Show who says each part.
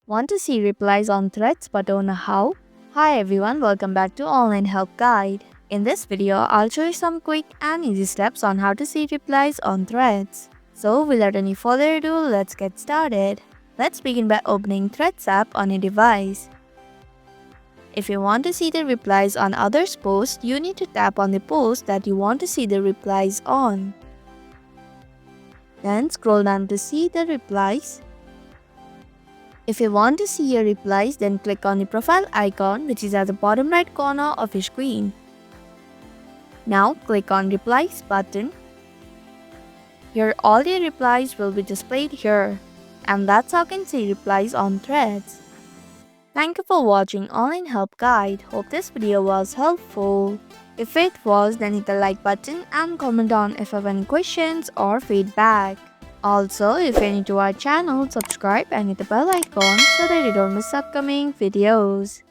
Speaker 1: Want to see replies on threads but don't know how? Hi everyone, welcome back to Online Help Guide. In this video, I'll show you some quick and easy steps on how to see replies on threads. So without any further ado, let's get started. Let's begin by opening Threads app on your device. If you want to see the replies on others' posts, you need to tap on the post that you want to see the replies on. Then scroll down to see the replies. If you want to see your replies, then click on the profile icon which is at the bottom right corner of your screen. Now click on Replies button. Here all your replies will be displayed here. And that's how you can see replies on threads. Thank you for watching Online Help Guide. Hope this video was helpful. If it was, then hit the like button and comment down if you have any questions or feedback. Also, if you're new to our channel, subscribe and hit the bell icon so that you don't miss upcoming videos.